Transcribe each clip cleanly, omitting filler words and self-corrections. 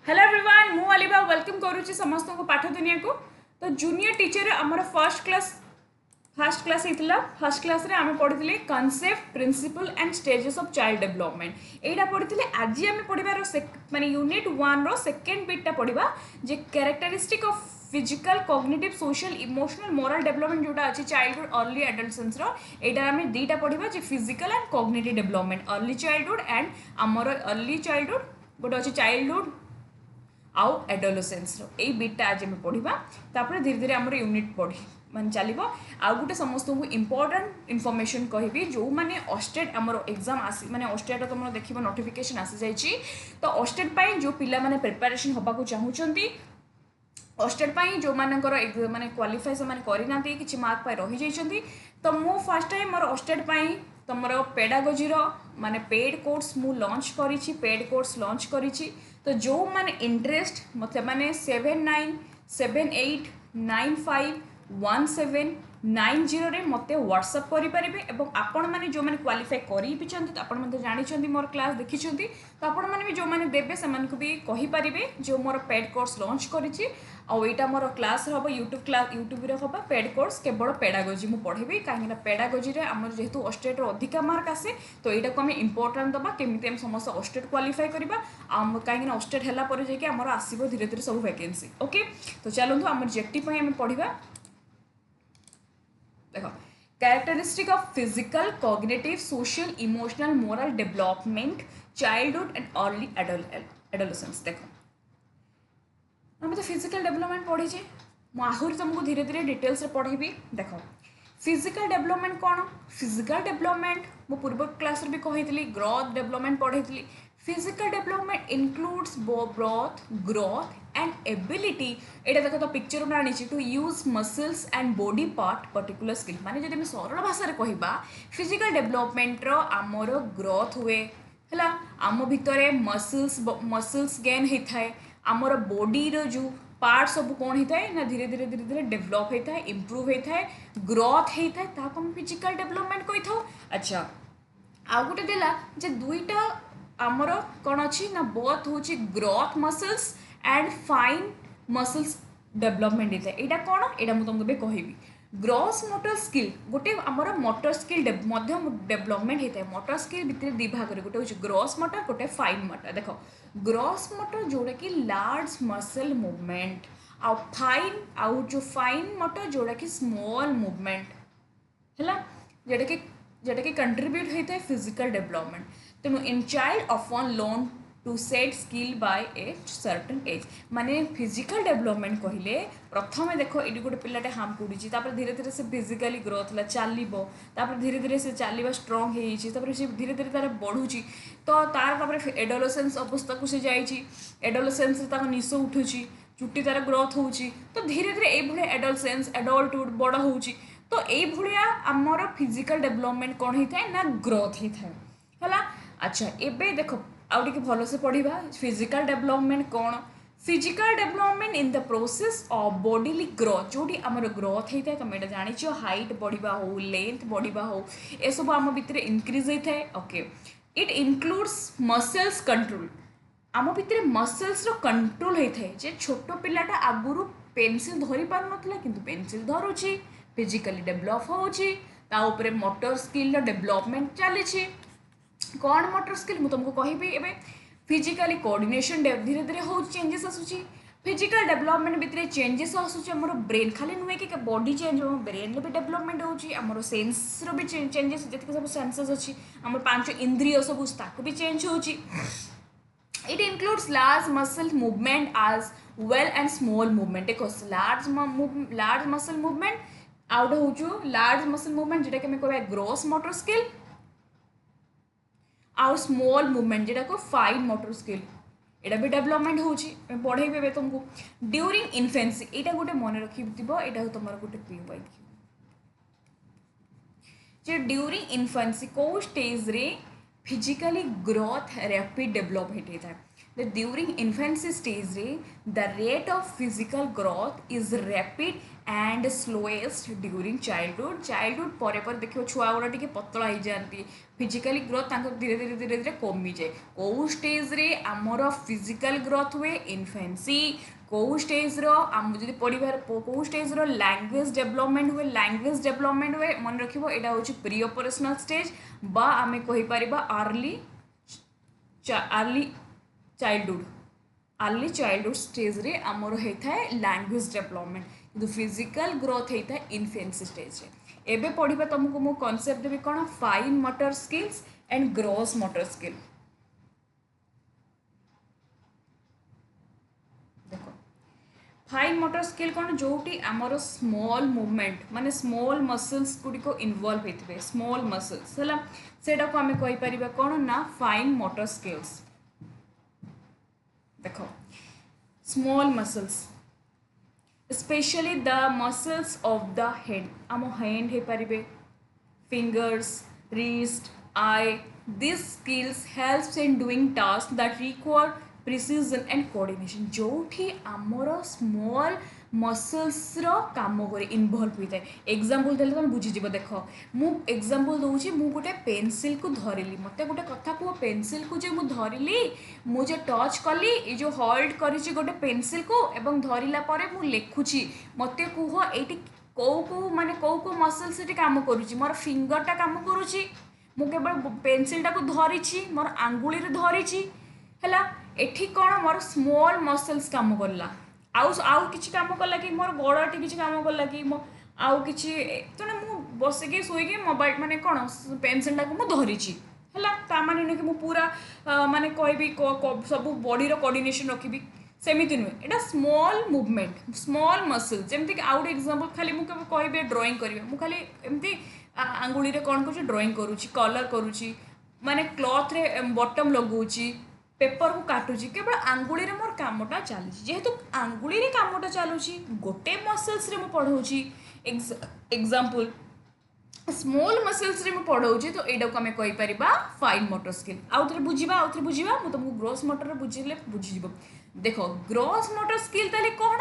Hello everyone मु अलिबा welcome करुच्ची समस्त को पाठ दुनिया को। तो जूनियर टीचर आमर फर्स्ट क्लास होता फर्स्ट क्लास रे आम पढ़ी concept principle and stages of child development यहाँ पढ़ी। आज आम पढ़ार माने यूनिट 1 रो सेकेंड बिटा पढ़ा जे characteristic of physical cognitive social emotional moral development जोटा अच्छी चाइल्डहुड अर्ली एडोलसेंस यहाँ आम दुईटा पढ़ा जे physical and cognitive development early childhood and आमर अर्ली चाइल्डहुड गोटे अच्छे चाइल्डहुड आउ एडोलसेंस यही बिटा आज आम पढ़ा तापर धीरे धीरे आम यूनिट पढ़ी मान चलो आउ गोटे समस्त को इम्पोर्टाट इनफर्मेशन कहि जो मैंने ऑस्टेट आमर एग्जाम आसी माने ऑस्टेट तुम देख नोटिफिकेशन आसी जाइए। तो ऑस्टेट जो पिला माने प्रिपरेशन होबाकू चाहूँगी ऑस्टेट जो मानकर माने क्वालिफाई से करना कि मार्क पाई रही जाइए। तो मु फर्स्ट टाइम मोर ऑस्टेट तुम पेडागोजी माने पेड कोर्स मु लॉन्च करी पेड कोर्स लॉन्च करी। तो जो माने इंटरेस्ट मतलब माने 7978951790 रे मते व्हाट्सएप करें और आपण मैंने जो मैंने क्वालिफाई कर आपण जानी मोर क्लास देखी तो आपण मैंने भी जो मैंने देवे से भी कहींपारे जो मोर पेड कोर्स लॉन्च करी आईटा मोर क्लास हम यूट्यूब हम पेड कोर्स केवल पेडागोजी मुझे पढ़ेबी कहीं पेडागोजी आम जेहेतु ऑस्टेट अधिका मार्क आसे तो यहाँ को आम इम्पोर्टाट दबा केमी समस्त ऑस्टेट क्वालिफाई करवा कहीं ऑस्टेट है जाकि आमर आसो धीरे धीरे सब वैकेंसी ओके। तो चलते आम जेटी आम पढ़ा देखो characteristic of physical cognitive social emotional moral development childhood and early adolescence. देखो आम तो फिजिकल डेवलपमेंट पढ़ीचे मुझे तुमको धीरे धीरे डिटेल्स पढ़ेबी। देखो फिजिकल डेवलपमेंट कौन फिजिकल डेवलपमेंट मो पूर्व क्लास भी कही ग्रोथ डेवलपमेंट पढ़ी। Physical development includes both growth and ability यहाँ देख तो पिक्चर में आनी to use muscles and body part particular skill माने जब आम सरल भाषा कहवा फिजिकल डेवलपमेंट आमर ग्रोथ हुए है आम भितर मसल्स गेन होता है आमर बॉडी जो पार्ट सब कौन होता है ना धीरे धीरे धीरे धीरे डेवलप होता है इम्प्रूव होता है ग्रोथ होता है ताको हम फिजिकल डेवलपमेंट कही था। अच्छा आउ गोटे देला जे दुईटा आमर कौन अच्छी ना बोथ हूँ growth muscles and fine muscles development होता है यहाँ कौन यहाँ मुझे तुमको कहबी ग्रॉस मोटर स्किल गोटे आमर मोटर स्किल डेवलपमेंट होता है मोटर स्किल भितर दी भाग गोटे हूँ ग्रॉस मोटर गोटे फाइन मोटर। देख ग्रॉस मोटर जोड़ा कि लार्ज मसल मूवमेंट आउ फाइन आउ जो फाइन मोटर जोड़ा कि स्मॉल मूवमेंट है जोटा कि कंट्रीब्यूट होता है फिजिकल डेवलपमेंट। तेणु in child often learn to set skill by a certain age माने फिजिकल डेवलपमेंट कहले प्रथम देख ये गोटे पिलाटे हाम पड़ी धीरे धीरे से फिजिकाली ग्रोथ है चलो धीरे धीरे से चलवा स्ट्रंग हो धीरे धीरे तार बढ़ुची तो तार एडोलसेंस अवस्था को सी जाइए एडोलसेंस निश उठू चुट्टी तार ग्रोथ हो तो धीरे धीरे ये एडोलसेंस एडल्टहुड बड़ हो तो ये आमर फिजिकल डेवलपमेंट कौन होता है ना ग्रोथ होता है। अच्छा एबे देखो आउ टे भल से पढ़ा फिजिकल डेवलपमेंट कौन physical development in the process of bodily growth जोटी आमर ग्रोथ होता है तुम यहाँ जानी हाइट बढ़ा हो लेंथ बढ़ा हो यह सब आम भितर इनक्रीज होता है okay. It includes muscles control आम भितर मसल्स कंट्रोल होता है जे छोट पिलाटा आगुरी पेनसिल धरी पार नाला कि पेनसिल धरुची फिजिकली डेभलप होपर मोटर स्किल डेभलपमेंट चली कौन मोटर स्किल मुझे तुमको कहबी ए फिजिकली कोऑर्डिनेशन धीरे धीरे हो चेंजेस आसूची फिजिकल डेवलपमेंट भितर चेंजेस आसूची आमर ब्रेन खाली नुहे कि बॉडी चेंज हो ब्रेन भी डेवलपमेंट होमर सेन्स भी चेंजेस जी सब सेन्सेस अच्छी आम 5 इंद्रिय सब भी चेंज हो। It includes large muscle movement आज वेल एंड स्मॉल मूवमेंट देखो लार्ज मसल मूवमेंट आउट हो लार्ज मसल मूवमेंट जोटा कि कह ग्रॉस मोटर स्किल आउ स्मॉल मूवमेंट जेटा को फाइन मोटर स्किल यहाँ भी डेवलपमेंट हो पढ़े तुमको ड्यूरिंग इन्फेन्सी यहाँ गोटे मन रखी यहाँ तुम गोटे पी जे ड्यूरिंग इन्फेन्सी कौ स्टेज रे फिजिकली ग्रोथ रैपिड डेवलपमेंट होता है that during infancy stage रे the rate of physical growth is rapid and slowest during childhood ପରେ ପରେ ଦେଖିବ ଛୁଆ ଗୁଡ଼ା ଟିକେ ପତଳା ହେଇଯାଆନ୍ତି फिजिकली ग्रोथ ତାଙ୍କର ଧୀରେ ଧୀରେ ଧୀରେ ଧୀରେ କମିଯାଏ କେଉଁ ଷ୍ଟେଜ୍ରେ ଆମର ଫିଜିକାଲ ଗ୍ରୋଥ ହୁଏ ଇନଫେନ୍ସି କେଉଁ ଷ୍ଟେଜ୍ର ଆମ ଯଦି ପଢ଼ିବାର କେଉଁ ଷ୍ଟେଜ୍ର ଲାଙ୍ଗୁଏଜ ଡେଭଲପମେଣ୍ଟ ହୁଏ ମନେ ରଖିବ ଏଇଟା ହେଉଛି ପ୍ରି ଅପରେସନାଲ ଷ୍ଟେଜ୍ ବା ଆମେ କହିପାରିବା ଆର୍ଲି ଚାଇଲ୍ଡହୁଡ୍ स्टेज आमर होता है लैंग्वेज डेवलपमेंट कि फिजिकल ग्रोथ होता है इनफेन्सी स्टेज एबे पढ़ा तुमको मु कॉन्सेप्ट देवी कौन fine motor skills and gross motor skill देख फाइन मोटर स्किल कौन जोटी आमर स्मॉल मूवमेंट माने स्मॉल मसल्स गुड़िक इनवॉल्व होते स्मॉल मसल्स है सेटा को आम कहीपर कौन ना फाइन मोटर स्किल्स देखो small muscles specially the muscles of the head आम हैंड हो पारे fingers wrist eye this skills helps in doing task that require precision and coordination जोठी आमर स्मॉल मसल्स काम करे इनवॉल्व होता है एग्जांपल देले तुम बुझीज देख मु एग्जांपल दूसरी मु गोटे पेनसिल को धरली मत गोटे कथा कह पेनसिल को जो धरली मुझे टच कली ये जो होल्ड करी गोटे पेनसिल को एवं धरला पर मु लिखुची मत कह ये कौ माने कौ मसल्स ये कम करुच्ची मोर फिंगरटा कम करुच्ची मु केवल पेनसिलटा को धरी मोर आंगुली धरी है एठी कौन मोर स्मॉल मसल्स काम करला आउ किसी काम कला कि मोर गोड़टी किसी काम कला कि मो आउ किसी तेना मु बसिकी शुईकी मोबाइल माने कौन पेनसिलटा को धरी है माने नुह कि मु पूरा माने कह सब बॉडीर कोऑर्डिनेशन रखी सेमती नुहे यहाँ स्मॉल मूवमेंट स्मॉल मसल्स जमती आउ गोटे एग्जांपल खाली मुझे कह ड्रॉइंग करिवे मु खाली एमती आंगुली कौन करुँच ड्रॉइंग करुँची कलर करुँची माने क्लॉथ रे बटम लगाऊँची पेपर को काटुची केवल आंगुली रे मोर कामटा चली जेहेतु आंगुली रे कामटा चलुची गोटे मसल्स रे मु पढ़ाऊची एग्जांपल स्मॉल मसल्स रे मु पढ़ाऊची तो एटा को हमें कहि परिबा फाइन मोटर स्किल आउ थे बुझीबा मु तुमको ग्रॉस मोटर बुझिले बुझीजिवो देखो ग्रॉस मोटर स्किल ताले कोन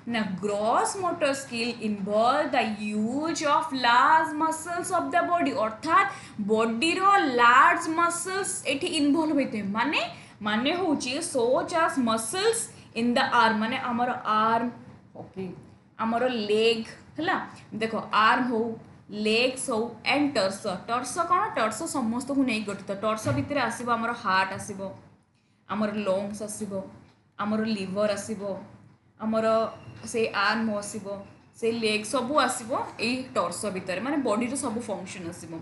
ना gross motor skill involve the use of large muscles of the body अर्थात बॉडी रो लार्ज मसल्स एठी इन्वॉल्व होते माने होची such as muscles in the arm माने आमर आर्म ओके आमर लेग है देखो आर्म हो लेग्स हो एंड टर्स कौन टर्स समस्त को नहीं गठित टर्स भितर आसब आमर हार्ट आसब आमर लंग्स आसब आमर लिवर आसब आमर से आर्म आसब से लेग सबू आसब यही टर्स भितर माने बॉडी सब फंक्शन आसब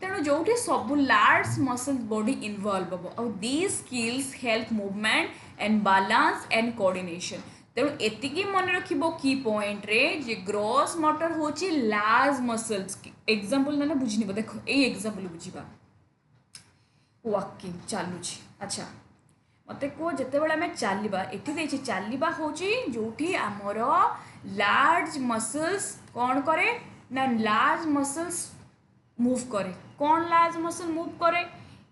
तेणु जो सब लार्ज मसल्स बॉडी इनवॉल्व हम और these skills help movement and balance and coordination तेणु एतिकी मन रखिबो की पॉइंट रे जे ग्रॉस मोटर होची लार्ज मसल्स एग्जांपल ना बुझिनिबो देखो ए एग्जांपल बुझिबा वॉकिंग चालुची अच्छा मत को जिते बड़े आम चलवा ये चलवा हूँ जो आमर लार्ज मसल्स कौन करे ना लार्ज मसल्स मूव करे कौन लार्ज मसल मूव करे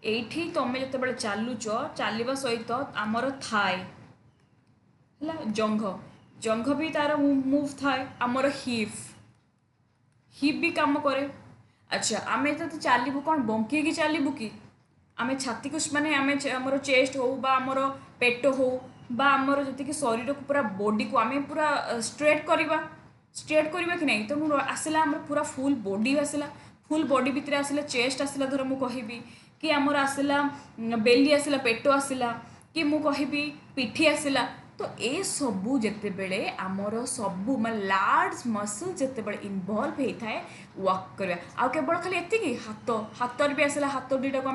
ये तुम जो बड़े चलुच चलवा सहित आमर थाए है जंघ भी तार मूव थाए आमर हिप भी काम करे अच्छा आम तो चलू कौन बंकी चलू कि आम छाती को माने आमर चेस्ट हो बा आमर पेट हो बा आमर जी शरीर को पूरा बॉडी को आम पूरा स्ट्रेट करवा कि नहीं तो आसला आमर पूरा फुल बॉडी आसला फुल बॉडी भितर आसला चेस्ट आसला धर मु कहबी कि आमर आसला बेली आसला पेट आसला कि मु कहबी पिठी आसला तो ये सबू जिते बड़े आमर सबू मैं लार्ज मसल जिते बड़े इनवॉल्व होता है वर्क करवा आ केवल खाली एति हाथ भी आसला हाथ दुटा को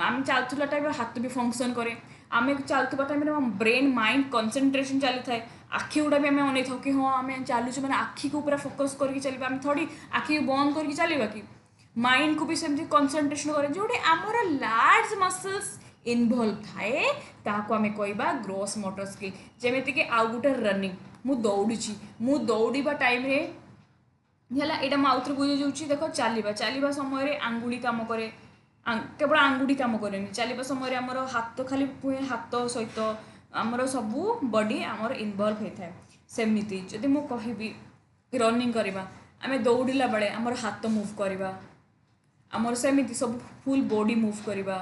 आम चलुला टाइम हाथ भी फंक्शन करे आम चलुवा टाइम ब्रेन माइंड कंसंट्रेशन चली थाए आखि गुड़ा भी आम अन था कि हाँ आम चलुचे मैंने आखि को पूरा फोकस करके चलवा आम थोड़ी आखि बंद करके चलवा कि माइंड को भी सेमती कंसंट्रेशन करे जो आमर लार्ज मसल्स इनवॉल्व थाए ताको आमे कहबा ग्रॉस मोटर स्किल जेमेति कि आउ गोटे रनिंग मु दौड़ा टाइम रे है यहाँ आउथरे बुझे जाऊँगी देख चलवा समय आंगुड़ी काम करे केवल आंगुठी काम करेनि चलवा समय आमर हाथ खाली हाथ सहित आमर सबू बॉडी आमर इनवॉल्व होता है सेमती जदि मु कहबी रनिंग करवा आम दौड़ला बेले आमर हाथ मुव करवा आमर सेमती सब फुल बॉडी मुव करवा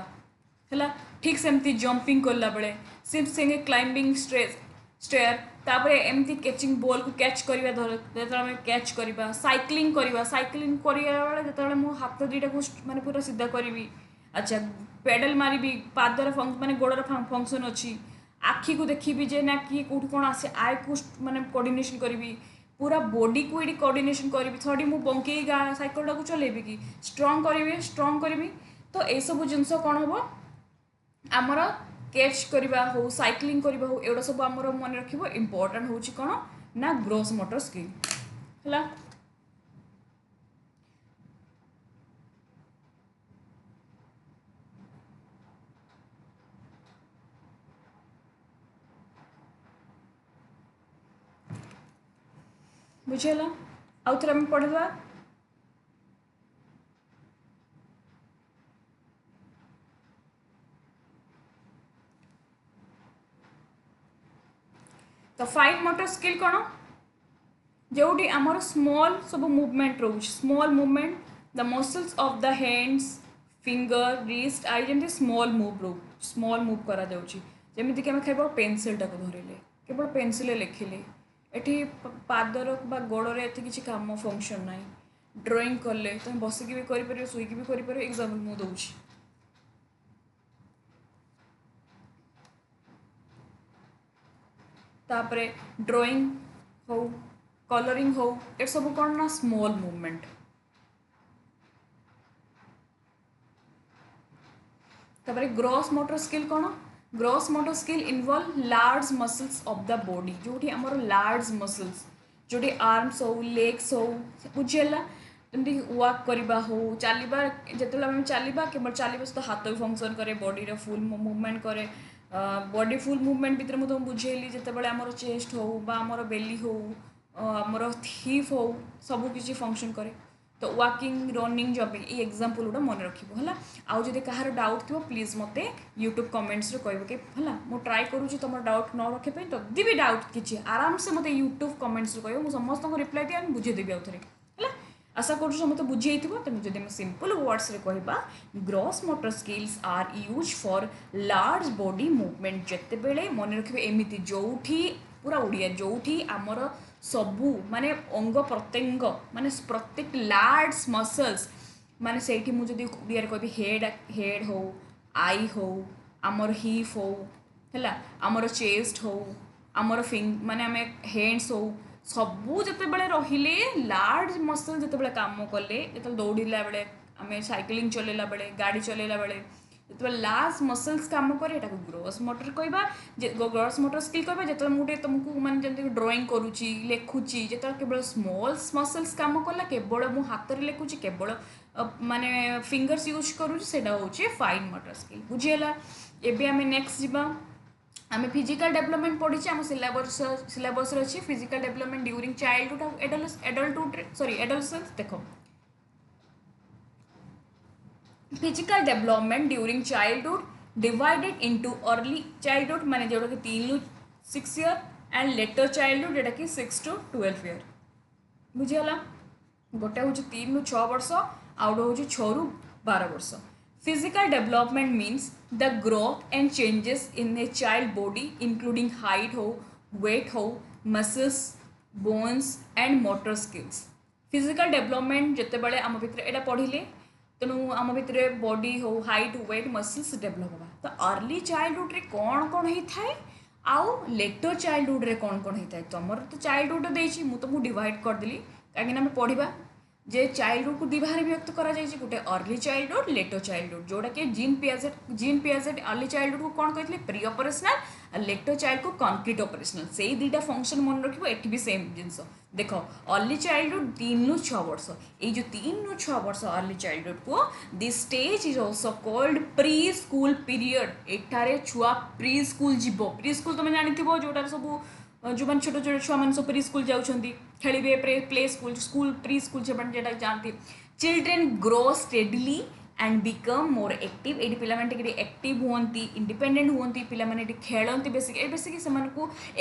है ठीक सेमती जंपिंग करला बेले सिर्फ संगे क्लाइंबिंग स्टेयर तापर एमती कैचिंग बॉल को कैच करवा जो कैच करवा साइक्लिंग करवा साइक्लिंग बेले जो मो हाथ दुईटा को माने पूरा सीधा करी अच्छा पेडल मारी पादर माने गोड़र फंक्शन अच्छी आखि को देखी जे ना किए कौट कौन आसे आई को माने कोऑर्डिनेशन करी पूरा बॉडी को ये कोऑर्डिनेशन करी थोड़ी मु बंके साइकिल को चलेबी कि स्ट्रॉन्ग करी तो ये सब जिनस कौन हम आमर कैच करवा हो साइक्लिंग करवा हो एगुड़ा सब आमर मन रखिबो इम्पोर्टेंट होची कौन ना ग्रोस मोटर स्किल है बुझेला आउ थे आम पढ़ा तो फाइन मोटर स्किल कौन जोटी आमर स्मॉल सब मूवमेंट रोच small movement the muscles of the hands finger wrist eye जमी स्मॉल मूव करा जमीक आम केवल पेनसिल टाक धरले केवल पेनसिल लिखिले एटी पादर गोड़े एत किसी कम फंक्शन ना ड्रॉइंग कले तुम बसिकी भी कर शुईकी भी कर एग्जाम्पल मुझे दूसरी तापरे ड्रॉइंग हो कलरिंग हो ये सब कौन ना स्मॉल मूवमेंट तापरे ग्रॉस मोटर स्किल कौन gross motor skill involve large muscles of the body जोटी आमर लार्ज मसल्स जोटी आर्म्स हो लेग्स हो बुझेगा जमी वॉक करवा हो चलवा जो आम चलवा केवल चलवा सहित हाथ भी फंक्शन करे बॉडी फुल मूवमेंट करे बॉडी फुल मूवमेंट भितर मुझे बुझेली जिते आमर चेस्ट हो आमर बेली हो आमर हिप हो सबकि फंक्शन करे तो वॉकिंग रनिंग जंपिंग ये एग्जाम्पल गुड़ा मन रखिबो है आउ जदि कहार डाउट थी प्लीज मते यूट्यूब कमेंट्स रे कहबो कि है मु ट्राई करूँ तुम डाउट न रखे जदि भी डाउट किसी आराम से मते यूट्यूब कमेंट्स रे कहबो मु समस्त को रिप्लाई दिया बुझेदेवी आउ थे है आशा करूँ समस्त बुझे तेणु जब सिंपल वर्ड्स रे कहबा gross motor skills are use for large body movement जिते बेले मन रखिबे एमिति जोठी पूरा उड़िया जोठी आमर सबू माने अंग प्रत्यंग माने प्रत्येक लार्ज मसल्स माने सेठी मुझे जदि उड़िया कहबी हेड हो आई हो आमर हिप हो है आमर चेस्ट हो आमर माने आम हैंड्स हो सबू जिते बड़े रहिले लार्ज मसल जिते बड़े काम कले जो दौड़ला बेले आम साइकिलिंग चलेला बेले गाड़ी चलेला बेले जो लार्ज मसल्स काम करे ग्रॉस मोटर कहबा ग्रॉस मोटर स्किल कहबा जो मुझे तुमको माने जमी ड्रॉइंग करुच्ची लेखुची जो केवल स्मॉल मसल्स काम कला केवल मो हाथ में लिखुची केवल माने फिंगर्स यूज करुच्ची सेटा होची फाइन मोटर स्किल बुझीगला एबे आमे नेक्स्ट जीवा आम फिजिकल डेवलपमेंट पढ़ी आम सिलेबस अच्छी physical development during childhood adulthood sorry adolescence देखो physical development during childhood divided into early childhood माने जोटा कि 3 ରୁ 6 ईयर एंड लेटर चाइल्डहुड जोटा कि 6 to 12 ईयर बुझीगला गोटे हूँ 3 ରୁ 6 वर्ष आउ गोटे हूँ 6 ରୁ 12 वर्ष Physical development means the growth and changes in a child body including height हो weight हो muscles bones and motor skills physical development जिते बड़े आम भितर एटा पढ़िले तेणु आम भितर बॉडी हो हाइट वेट मसल्स डेभलप होगा तो अर्ली चाइल्डहुड रे कौन कौन होता है आउ लेटर चाइल्डहुड रे कौन कौन होता है तुमर तो चाइल्डहुड देछि मु तुमको डिवाइड करदेली कहीं पढ़ा जे चाइल्डहुड को दी भाग विभक्त करा जाए गोटे अर्ली चाइल्डहुड लेटर चाइल्डहुड जोटा कि जीन पियाजेट अर्ली चाइल्डहुड को कौन कहते प्री ऑपरेशनल लेटर चाइल्ड को कॉन्क्रीट ऑपरेशनल से ही दुईटा फंक्शन मन रखिबो एठी भी सेम जिनस देख अर्ली चाइल्डहुड 3 ରୁ 6 वर्ष ये जो 3 ରୁ 6 वर्ष अर्ली चाइल्डहुड को this stage is also called preschool period एठारे छुआ प्री स्कूल जीव प्री स्कूल तुम जानी जोटार सब जो मैंने छोटे छोटे छुआ मैंने सब प्री स्कूल जाऊँगी खेलिए play school school pre school से जाती children grow steadily and become more active ये पे एक्टिव होती इंडिपेंडेंट होती पे खेलती बेसिक से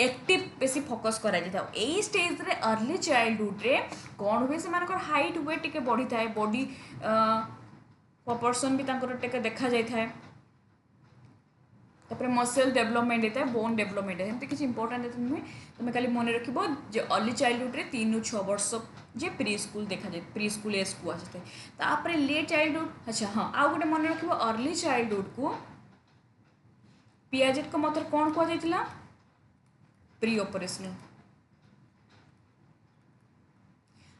एक्टिव बेसी फोकस करा यही स्टेज रे अर्ली चाइल्डहुड रे कौन हुए से हाइट वेट टिके बढ़ी थाए बॉडी प्रपोर्शन भी टिके देखा जाए तापर मसल डेवलपमेंट होता है बोन डेवलपमेंट है किसी इंपोर्टेंट नुहे तुम्हें खाली मन रख अर्ली चाइल्डहुड रे 3 ରୁ 6 वर्ष जे प्री स्कूल देखा जाए प्री स्कूल एज को आसते तापर लेट चाइल्डहुड अच्छा हाँ आउ गोटे मन रख अर्ली चाइल्डहुड को पियाजेट को मत कौन कहुला प्री ऑपरेशनल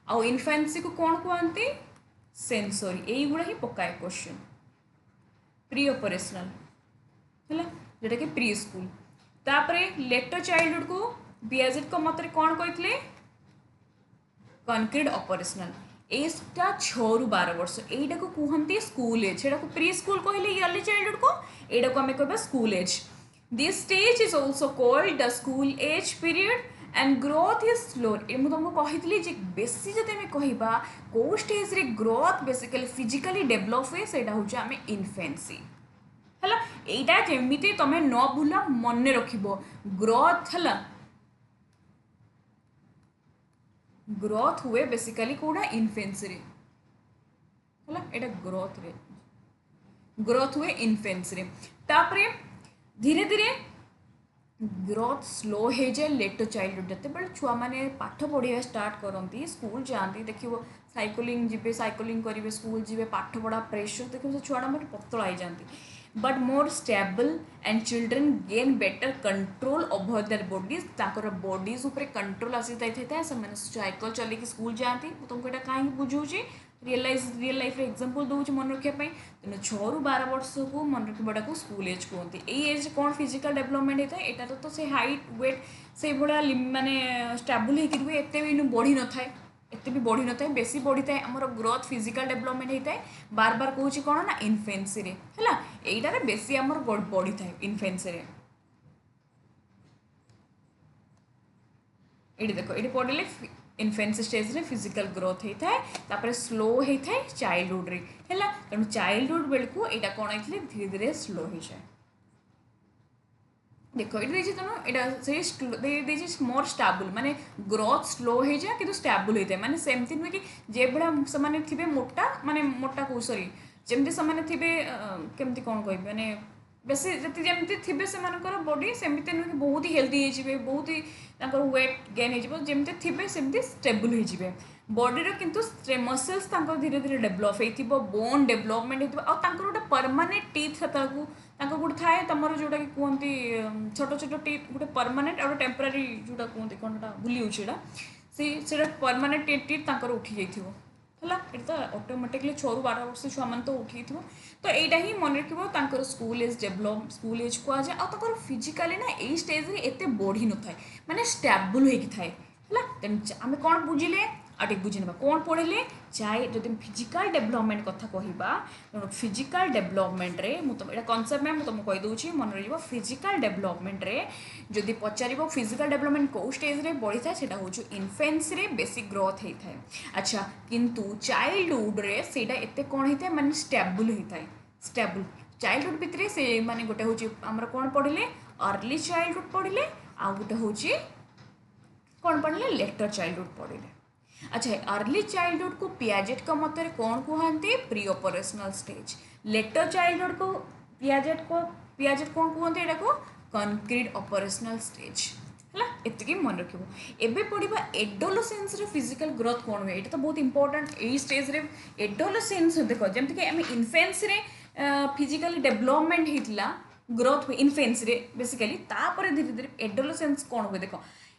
आउ इन्फेंसी को कौन कहते सेंसरी यही गुड़ा ही पकाए क्वेश्चन प्री ऑपरेशनल है जोटा कि प्री स्कूल तापरे लेटर चाइल्डहुड को पियाजेट को मत कौन कहते कनक्रीट ऑपरेशनल एजटा 6 ରୁ 12 वर्ष यहीटा को कहते स्कूल एज से प्री स्कूल कहले अर्ली चाइल्डहुड को यहाँ को आम कह school age this stage is also called the school age period and growth is slow मुझे तुमको कही बेसी जब आम कह कौ स्टेज रे ग्रोथ बेसिकली फिजिकली डेभलप हुए से आम इन्फेंसी है यहीटा जमी तुम न भूल मन रख ग्रोथ है ग्रोथ हुए बेसिकली कौटा इन्फेंसी रे है एटा ग्रोथ हुए इन्फेंसी रे तापरे धीरे धीरे ग्रोथ स्लो हो जाए लेटर चाइल्डहुड जिते बड़े छुआ मैंने पाठ पढ़ा स्टार्ट करती स्कूल जाती देखो साइकिलिंग जी साइकिलिंग करेंगे स्कूल जी पाठ पढ़ा प्रेशर देखो से छुआ मैंने पतला हो जाती but more stable and children gain better control over their bodies ताकर बॉडीज उपर कंट्रोल आसी जाए से साइकिल चलिए स्कूल जाती तुमको यहाँ कहीं बुझाऊँगी रियल लाइफ एग्जांपल दूसरी मन रखापी तेना 6 ରୁ 12 वर्ष को मन रखा को स्कूल एज कहते यही एज कौन फिजिकल डेवलपमेंट होता है यहाँ तो से हाइट वेट से भाया मानने स्टेबल होकर एत भी बढ़ी न था एत भी बढ़ी न था बेसी बढ़ी था आमर ग्रोथ फिजिकल डेवलपमेंट होता है बार बार कौच कौन ना इन्फेंसी रे है यहीटार बेसी आमर बढ़ी था इन्फेंसी रे ये देख ये पढ़ले इन्फेंसी स्टेज रे फिजिकल ग्रोथ होता है तापर स्लो होता है चाइल्डहुड रे है तेणु चाइल्डहुड बेल को यहाँ कौन होते धीरे धीरे स्लो हो जाए देख ये मोर स्टेबल माने ग्रोथ स्लो हो जाए कि स्टेबल होता है माने सेमती नुहे कि जे भाया थे मोटा माने मोटा को सॉरी जमती से केमती कौन कह माने बेसी जमी थे से बॉडी सेमती नुहे कि बहुत ही हेल्दी हो बहुत ही वेट गेन होमती थे सेमती स्टेबल हो बॉडीर किंतु मसल्स धीरे धीरे डेभलप हो बोन डेभलपमेंट हो गोटे परमानेंट टीथ गोटे थाए तुम जोटा कि कहते छोट छोट टीथ गोटे परमानेंट और टेम्परारी जोटा कहते कौन भूली से परमानेंट टीथ उठी जाइए है ये तो ऑटोमेटिकली 6 ରୁ 12 वर्ष छुआ मान तो उठी तो यहाँ ही मन रख school age develop school age कहुए आर फिजिकाली ना यही स्टेज रे एते बढ़ी न थाए माने स्टेबल होगी थाए है तेणु आम कौन बुझे आटे बुझी ना कौन पढ़े चाहे जब फिजिकल डेभलपमेंट कथा कहवा तेणु फिजिकल डेभलपमेंट रे मुझे कनसेप्ट में तुमको कहीदे मन रही फिजिकल डेभलपमेंट रे जदि पचार फिजिकल डेभलपमेंट कौ स्टेज रे बढ़ी था सेटा हूँ इन्फेंसी रे बेसी ग्रोथ होता है अच्छा किंतु चाइल्डहुड रे सेटा एते कौन होता है माने स्टेबल होता है स्टेबल चाइल्डहुड भितर से माने गोटे हूँ आमर कौन पढ़ले अर्ली चाइल्डहुड पढ़ले आ गोटे हूँ कौन पढ़ले लेटर चाइल्डहुड पढ़ले अच्छा अर्ली चाइल्डहुड को पियाजेट का मत कौन कहते pre operational stage letter childhood को पियाजेट कौन कहते यहाँ को कनक्रीट ऑपरेशनल स्टेज है एति मन रख एवं पढ़ा एडोलसेंस रे फिजिकल ग्रोथ कौन हुए ये तो बहुत इंपोर्टेंट यही स्टेज रे एडोलसेंस देख जमीक आम इन्फेंसी रे फिजिकल डेभलपमेंट होता ग्रोथ हुए इन्फेंसी रे बेसिकली तापर धीरे धीरे एडोलसेंस कौन हुए देख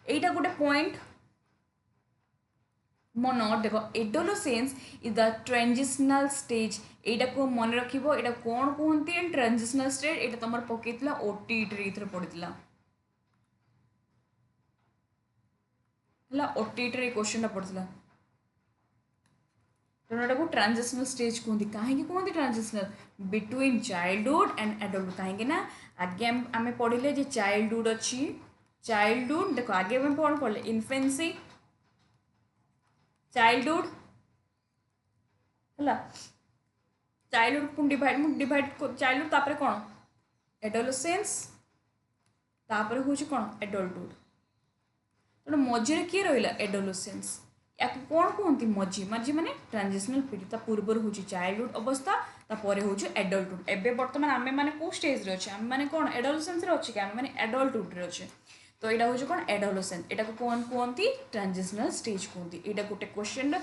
यहाँ गोटे पॉइंट मन देख adolescence is the transitional stage यहाँ को मन रख यहाँ कौन कहते ट्रांजिशनल स्टेज यहाँ तुम पकईला ओटीटी पड़ता है ओटीटी क्वेश्चन पड़ता तेणु यहाँ ट्रांजिशनल स्टेज कहते कहीं कहते transitional between childhood and adulthood कहीं आगे आम पढ़ले जे चाइल्डहुड अच्छी चाइल्डहुड देख आगे आम कौन पढ़ले इन्फेंसी चाइल्डहुड है चाइल्डहुड को डिवाइड चाइल्डहुड तापर कौन एडोलसेंस तापर हूँ कौन एडल्टहुड तेणु मझे किए रहा एडोलसेंस या कौन कहते मझी मझी माने ट्रांजिशनल पीरियड पूर्वर हूँ चाइल्डहुड अवस्था तापर हूँ एडल्टहुड एवं बर्तमान आम मैंने कौ स्टेज रे अच्छे आम मैंने कौन एडोलसेंस अच्छे कि आम मैंने एडल्टहुड रे अच्छे तो यहाँ हूँ कौन एडोलसेंस यहाँ को कौन कहती ट्रांजिशनल स्टेज कहती यहाँ गोटे क्वेश्चन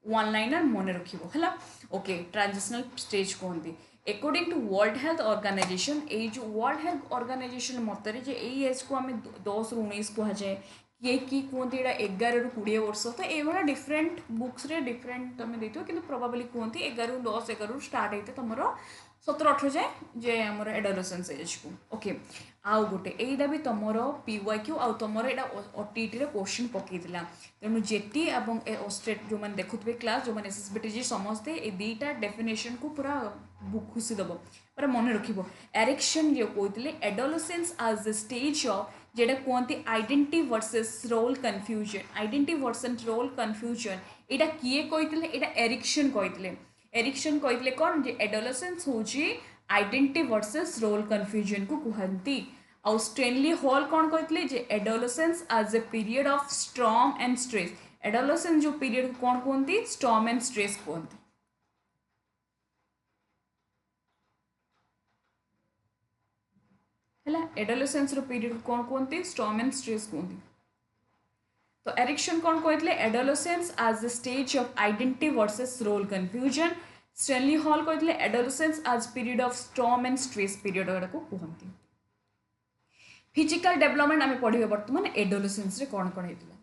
वन लाइनर मन रखा ओके ट्रांजिशनल स्टेज कहती according to World Health Organization ये जो वर्ल्ड हेल्थ ऑर्गेनाइजेशन मतरे ये एज को आम 10 ରୁ 19 कहुए किए कि कहते यहाँ 11 ରୁ 20 वर्ष तो ये डिफरेंट बुक्स रे डिफरेंट तुम देते कि प्रोबाबली कहते 11 ରୁ 10 11 ରୁ स्टार्ट होते तुम 17 18 जाए जे आमर एडोलसेंस एज को ओके आउ गोटे यहीटा भी तुम PYQ आउ तुम यहाँ OTT रे क्वेश्चन पकईला तेणु जेटी और स्टेट जो मैंने देखुए क्लास जो मैंने SSBTG समस्ते ये दुईटा डेफिनेशन को पूरा खुशी दब पूरा मन रखिब एरिक्सन जो कहते adolescence as the stage of जेटा कहते identity versus role confusion identity versus role confusion यहाँ किए कहते यहाँ एरिक्सन कहते एरिक्सन कहते कौन जे एडोलसेंस हूँ आइडेंटिटी वर्सेस रोल कन्फ्यूजन को कहती आउ स्टेनली हॉल कौन कहते जे adolescence as a period of storm and stress adolescence जो पीरियड को कौन कहती स्ट्रॉम एंड स्ट्रेस कहती है एडोलसेंस पीरियड को कौन कहती स्ट्रॉम एंड स्ट्रेस कहती तो एरिक्सन कौन कहते adolescence as the stage of identity versus role confusion Stanley Hall कहते adolescence as period of storm and stress period को कहती फिजिकल डेवलपमेंट आम पढ़े बर्तमान एडोलसेंस रे कौन कौन होता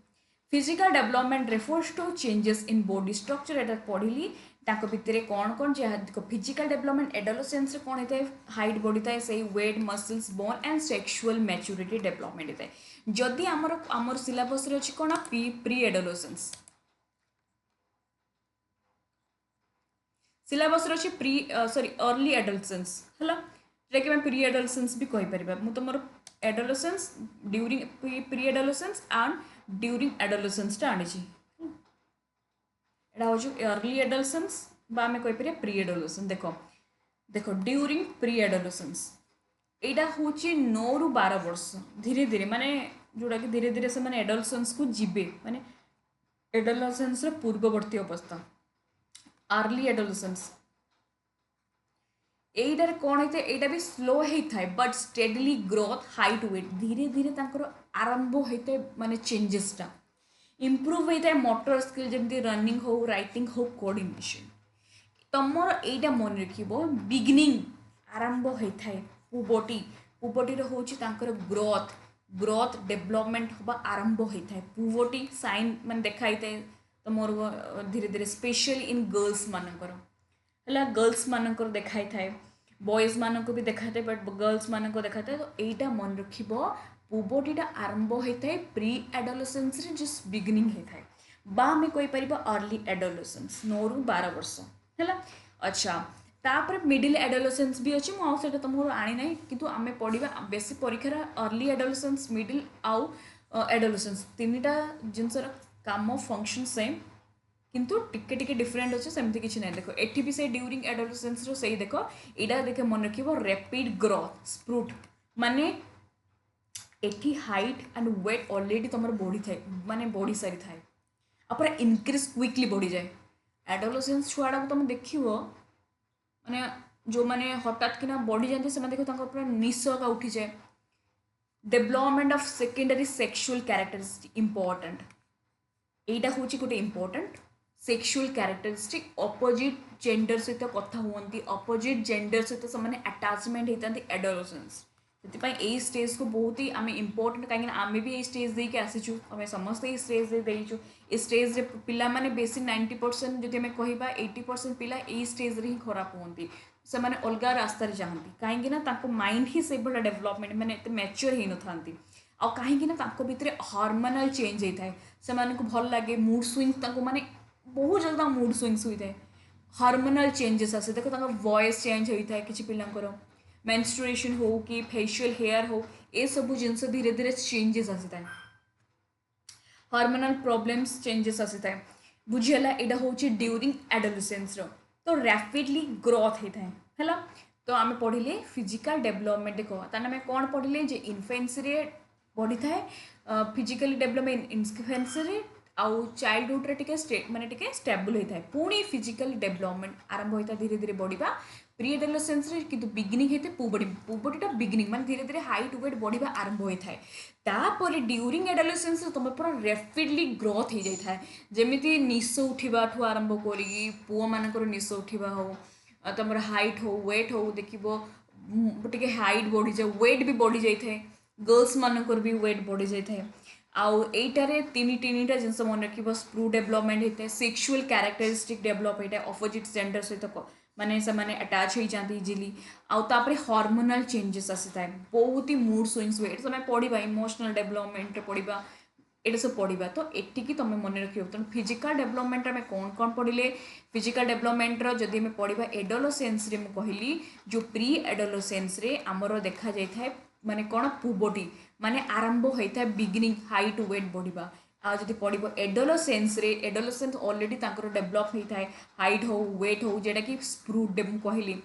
physical development refers to changes in body structure एटा पढ़ी ताको भितर कौन कौन जहाँ फिजिकल डेवलपमेंट एडोलसेंस कौन होता है हाइट बढ़ी था से weight muscles bone and sexual maturity development होता है जदि आमर सिलेबस रे अछि कौन प्री एडोलसेंस सिलेबस रे अछि प्री सॉरी अर्ली एडोलसेंस है जोटा कि प्री एडोलसेंस भी कहि परिबा मु तुमर adolescence during preadolescence and during adolescence टा आनी एटा हूँ अर्ली एडोलसेंस आम कहीपर प्री एडोलसेंस देख ड्यूरिंग प्री एडोलसेंस यहाँ हूँ 9 ରୁ 12 वर्ष धीरे धीरे माने जोटा कि धीरे धीरे से एडोलसेंस को जीवे माने एडोलसेंस पूर्ववर्ती अवस्था अर्ली एडोलसेंस यहीटार कौन होता है यहाँ भी स्लो होता है but steadily growth height weight धीरे धीरे आरंभ होता है माने चेंजेसटा इम्प्रूव होता है मोटर स्किल जमी रनिंग हो राइटिंग हो कोऑर्डिनेशन तुमर यहाँ मन रख बिगिनिंग आरंभ होता है पुबर्टी पुबर्टी हूँ ग्रोथ ग्रोथ डेवलपमेंट हवा आरंभ होता है पुबर्टी साइन मान देखाई था तुमर धीरे धीरे स्पेशली इन गर्ल्स मानकर है गर्ल्स मानकर देखाई था बॉयज मानक भी देखाई था बट गर्ल्स मानक देखाई था तो यहाँ मन रख पुबर्टीटा आरंभ होता है प्री एडोलसेंस रे जस्ट बिगिनिंग होता है बा आम कहीपर अर्ली एडोलसेंस 9 ରୁ 12 वर्ष है अच्छा तापर मिडिल एडोलसेंस भी अच्छी मुझे तुम आनी ना कि आम पढ़ा बेसी परीक्षार अर्ली एडोलसेंस मिडिल आउ एडोलसेंस तीनटा जिनसर काम फंक्शन सेम किंतु टिके टिके डिफरेंट अच्छे सेमती किसी ना देख एटी भी से ड्यूरिंग एडोलसेंस से देख यहाँ देख मन रख रैपिड ग्रोथ स्प्रूट माने एटी हाइट एंड वेट ऑलरेडी तुम बढ़ी थाए माने बढ़ी सारी थाए पूरा इनक्रीज क्विकली बढ़ी जाए एडोलसेंस छुआटा को तुम देख माने जो मैंने हठात कि बढ़ी जाते से देख पूरा निश का उठी जाए development of secondary sexual characteristic important यहाँ हूँ गोटे important sexual characteristic opposite gender सहित कथा हुआ अपोजिट जेंडर सहित से अटैचमेंट होता एडोलसेंस से स्टेज को बहुत ही आम इम्पोर्टेंट कहीं आम भी ये स्टेज देके आसीचु आम समस्त ये स्टेज देचु ये स्टेज रे पिला माने बेसी 90% जदि आम कहबा 80% पिला ये स्टेज रे ही खराब होती से माने अलग रास्ता जाती कहीं माइंड ही से भाया डेवलपमेंट माने मैच्योर हो न था आ कहीं भितर हार्मोनल चेंज होता है से भल लगे मूड स्विंग माने बहुत जल्दी मूड स्विंग्स होता है हार्मोनल चेंजेस आसे देख वॉइस चेंज होता है किसी पिलांकर मेंस्ट्रुएशन हो कि फेशियल हेयर हो ये सब जिनस धीरे धीरे चेंजेस आसी है हार्मोनल प्रॉब्लम्स चेंजेस आसी है बुझीगला यहाँ हूँ ड्यूरिंग एडोलसेंस तो रैपिडली ग्रोथ होता है है। तो आम पढ़िले फिजिकल डेभलपमेंट देख ताने आम कौन पढ़िले जे इनफेन्सी बढ़ी थाए फिजिकली डेभलपमेंट इनफेन्सी आउ चाइल्डहुड रे टिके स्टेट माने टिके स्टेबल होता है पुणी फिजिकल डेभलपमेंट आरंभ होता है धीरे धीरे बढ़िया प्री एडोलेसेंस रे किंतु बिगिनिंग होते पुबर्टी बिगिनिंग माने धीरे धीरे हाइट वेट बढ़िया आरंभ होता है तापर ड्यूरिंग एडोलेसेंस तुम पूरा रैपिडली ग्रोथ हो जाए जमी निश उठा आरंभ कर पुओ मानकर निश उठा हो तुम हाइट हो वेट हो देखिए हाइट बढ़ी जाए वेट भी बढ़ी जाए गर्ल्स मानकर भी वेट बढ़ी जाए आउ एटारे तीन जिनस मन रख स्प्रू डेभलपमेंट होता है सेक्सुअल कैरेक्टरिस्टिक डेभलप होता है अपोजिट जेंडर सहित माने से माने अटैच हो जाती इजिली आउ तापरे हार्मोनल चेंजेस आसी था बहुत ही मूड स्विंग्स हुए ये तुम पढ़ा इमोशनल डेभलपमेंट पढ़ा ये सब पढ़ा तो एटिकी तुम मन रख तेणु फिजिकल डेभलपमेंट आम कौन कौन पढ़ले फिजिकल डेभलपमेंट जदि आम पढ़ा एडोलेसेंस रे मुझे कहली जो प्री एडोलेसेंस रे आमर देखा जाए माने कौन पुबर्टी माने आरंभ होता है बिगिनिंग हाइट वेट बढ़िया आदि पढ़ एडोलेसेंस रे एडोलेसेंस ऑलरेडी डेभलप होता है हाइट हो वेट हो जेटा कि स्प्रू कहली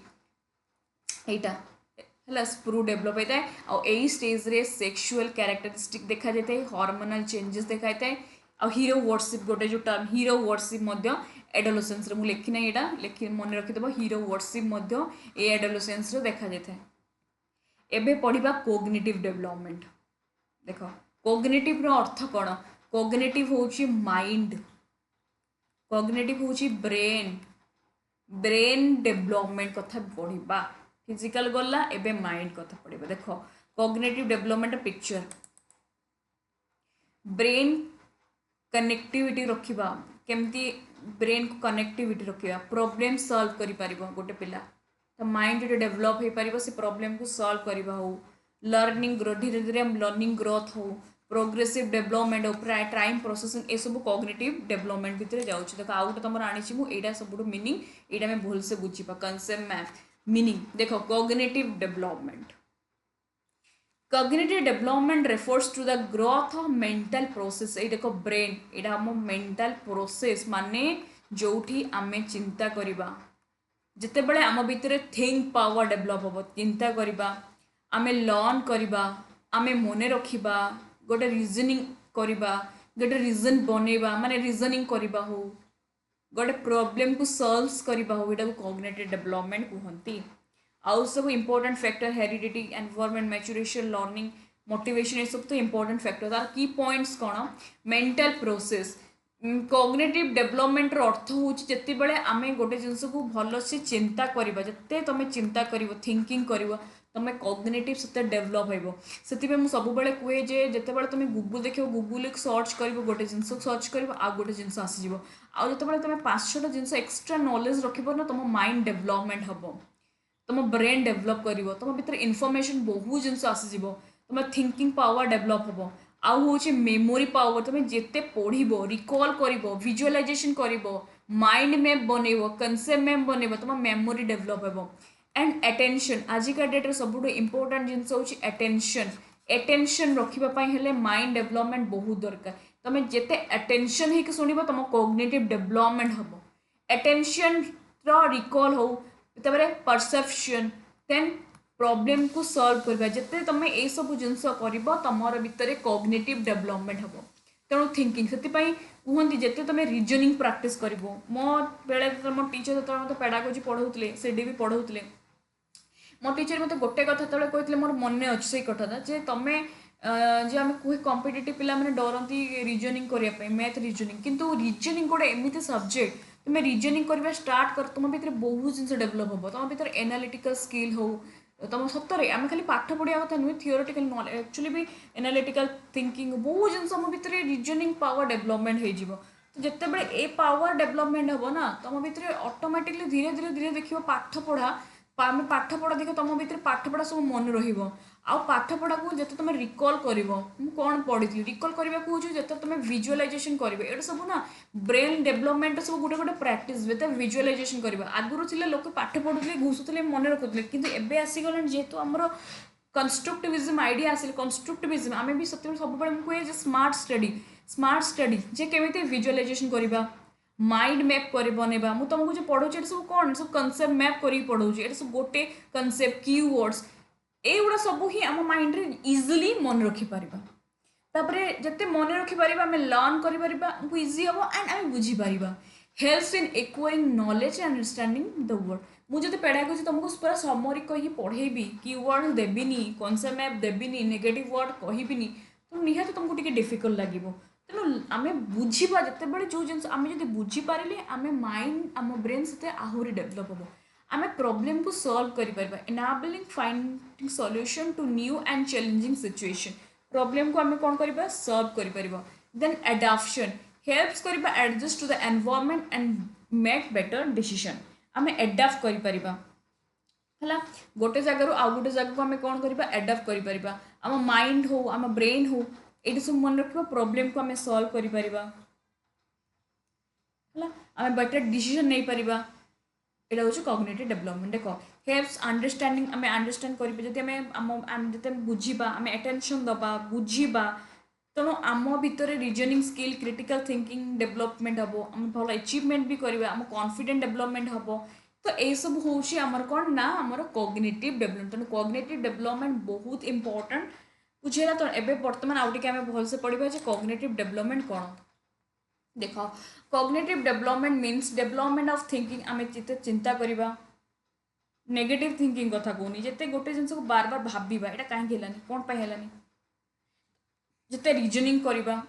यहाँ स्प्रू डेभलप होता है आई स्टेज रे सेक्सुअल कैरेक्टरिस्टिक देखा जाता है हार्मोनल चेंजेस देखा जाता है आ हीरो वर्शिप गोटे जो टर्म हीरो वर्शिप एडोलेसेंस रे लिखिना यहाँ लिखि मन रखिदेव हीरो वर्शिप ए एडोलेसेंस रे देखा जाता है एबे पढ़ा कोग्निटिव डेभलपमेंट देख कोग्निटिव रो अर्थ कौन कोग्निटिव होची माइंड कोग्निटिव होची ब्रेन ब्रेन डेभलपमेंट कथा पढ़ा फिजिकल गला एबे माइंड कथा पढ़ा देख cognitive development picture brain connectivity रखा केमती ब्रेन को कनेक्टिविटी रखा प्रॉब्लम सॉल्व करि परिबो गोटे पिला तो माइंड जो डेभलप हो पार से प्रॉब्लम को सॉल्व करवा हो लर्निंग धीरे धीरे लर्निंग ग्रोथ हो प्रोग्रेसिव डेभलपमेंट हो टाइम प्रोसेसिंग ये सब कॉग्निटिव डेभलपमेंट भितर जाऊँ देख आउ गोटे तुम आनी मुझे सब मीनिंग यहाँ आम भलसे बुझा कनसेप्ट मैथ मीनिंग देख cognitive development cognitive development refers to the growth of mental process ये देख ब्रेन यहाँ आम मेंटल प्रोसेस माने जोठी आमे चिंता करिबा जिते बड़े आम भितर थिंक पावर डेभलप हम चिंता करवा आम लर्न करवा आम मन रखा गोटे रिजनिंग करवा गोटे रिजन बनैबा माने रिजनिंग करवा हो गोटे प्रॉब्लम को सॉल्व करवा हो यहाँ कॉग्निटिव डेभलपमेंट कहती आउ सब important factor heredity environment maturation learning motivation ये सब तो इंपोर्टेंट फैक्टर तार की पॉइंट्स कौन मेंटल प्रोसेस कॉग्निटिव डेभलपमेंट अर्थ हूँ जिते बड़े आम गोटे जिनस को भल से चिंता करवा जिते तुम चिंता कर थिंकिंग कर तुम कॉग्निटिव से डेभलप हो से मुझे सब कहे जे जिते तुम गूगल देख गूगल सर्च कर गोटे जिन सर्च कर गोटे जिन आसीज आउ जो तुम 5-6टा जिन एक्सट्रा नॉलेज रख ना तुम माइंड डेभलपमेंट हम तुम ब्रेन डेभलप कर तुम भर इनफॉरमेशन बहुत जिन आसीज तुम थिंकिंग पावर डेभलप हम आउ हूँ मेमोरी पावर तुम जिते पढ़ रिकॉल कर विजुअलाइजेशन कर माइंड मैप बनइब कनसेप्ट मैप बनइब तुम मेमोरी डेभलप हो एंड अटेंशन आजिका डेट्रे सब इंपोर्टेंट जिन हूँ अटेंशन अटेंशन रखापी माइंड डेभलपमेंट बहुत दरकार तुम जिते अटेंशन हो शुण तुम कॉग्निटिव डेभलपमेंट हम अटेंशन रिकॉल हो परसेप्शन देन प्रॉब्लम को सॉल्व करवा जिते तुम ये सब जिनस कर तुम भितर कॉग्निटिव डेभलपमेंट हम तेणु थिंकिंग से कहते जिते तुम रिजनिंग प्रैक्टिस कर मो बेले मो टीचर जो मतलब पेडागोजी पढ़ाऊे से भी पढ़ाऊे मो टीचर मत गोटे कथा जो कहते मोर मन अच्छे से कथा जे तुम्हें जे आम कहे कॉम्पिटिटिव पिला मैंने डरती रिजनिंग करने मैथ रिजनिंग किंतु रिजनिंग गोटे एमती सब्जेक्ट तुम्हें रिजनिंग करवा स्टार्ट कर तुम भर बहुत जिन डेभलप हम तुम भर एनालिटिकल स्किल हो तुम सतरे आम खाली पाठ पढ़ा कथा नुहे थियोरेटिकल नॉलेज एक्चुअली भी एनालिटिकल थिंकिंग बहुत जिन आम भर रिजनिंग पावर डेभलपमेंट हो जिते बड़े ए पावर डेभलपमेंट हम ना तुम भर ऑटोमेटिकली धीरे धीरे धीरे देख पाठ पढ़ा आम पाठ पढ़ा देख तुम भर पाठ पढ़ा सब मन रहा पाठ पढ़ा को जिते तुम रिकॉल कर कौन पढ़ी रिकॉल करने को जिते तुम विजुअलाइजेशन कर ये सब ना ब्रेन डेभलपमेंट सब गोटे गोटे प्रैक्टिस जिते विजुअलाइजेशन करवा आगुरी थे लोक पाठ पढ़ुले घुसुले मन रखुले किंतु एबे आसीगला जेहेतु आमर कंस्ट्रक्टिविज्म आइडिया आसिल कंस्ट्रक्टिविज्म आम भी सब कहे स्मार्ट स्टडी जे केमी विजुअलाइजेशन करवा माइंड मैप कर बनवा मुझे तुमको जो पढ़ाऊँ सब कौन सब कनसेप्ट मैप कर पढ़ाऊँ ये सब गोटे कनसेप्ट कीवर्ड्स एगुड़ा सब ही आम माइंड रे इजिली मन रखिपर तापरे जिते मन रखिपर आम लर्न कर इजी हम एंड आम बुझीपर helps in acquiring knowledge and understanding the world मुझे पढ़ा को तुमको पूरा समरी कही पढ़ेबी कीवर्ड देविनी कनसेप्ट मैप देविनी नेगेटिव वर्ड कहबिनी तो निहत तुमको टिके डिफिकल्ट लगे तेणु आम बुझा जिते बड़े जो जिन आम जो बुझीपारे आम माइंड आम ब्रेन से आहरी डेभलप हम आम प्रोब्लेम को सॉल्व कर enabling finding solution to new and challenging situation problem को आम कौन कर सॉल्व कर देन एडाप्शन हेल्प्स करबा adjust to the environment and make better decision आम एडाप्ट कर गोटे जगार आउ गोटे जगह को आम कौन कर एडाप्ट कर आम माइंड हो आम ब्रेन हो ये सब मन रखा प्रॉब्लम को आम सॉल्व कर आम बेटर डिसीजन नहीं पारिबा यहाँ हूँ कॉग्निटिव डेवलपमेंट देख हेल्प्स अंडरस्टैंडिंग आम अंडरस्टैंड करें आम जो बुझा आम अटेंशन दबा बुझा तेणु आम भितर reasoning skill critical thinking development हम आम भल अचीवमेंट भी करवा आम कॉन्फिडेंट डेवलपमेंट हम तो यह सब हूँ आमर कौन ना आमर कॉग्निटिव डेवलपमेंट तेणु कॉग्निटिव डेवलपमेंट बहुत इंपोर्टेंट बुझेगा तो एवं बर्तमान आउ टे भलसे पढ़ा कॉग्निटिव डेवलपमेंट कौन देख cognitive development means development of thinking आम जिते चिंता करवा नेगेटिव थिंकिंग कथा कहूनी जिते गोटे जिन को बार बार भाबा यहाँ कहीं कौन है जिते रिजनिंग करवा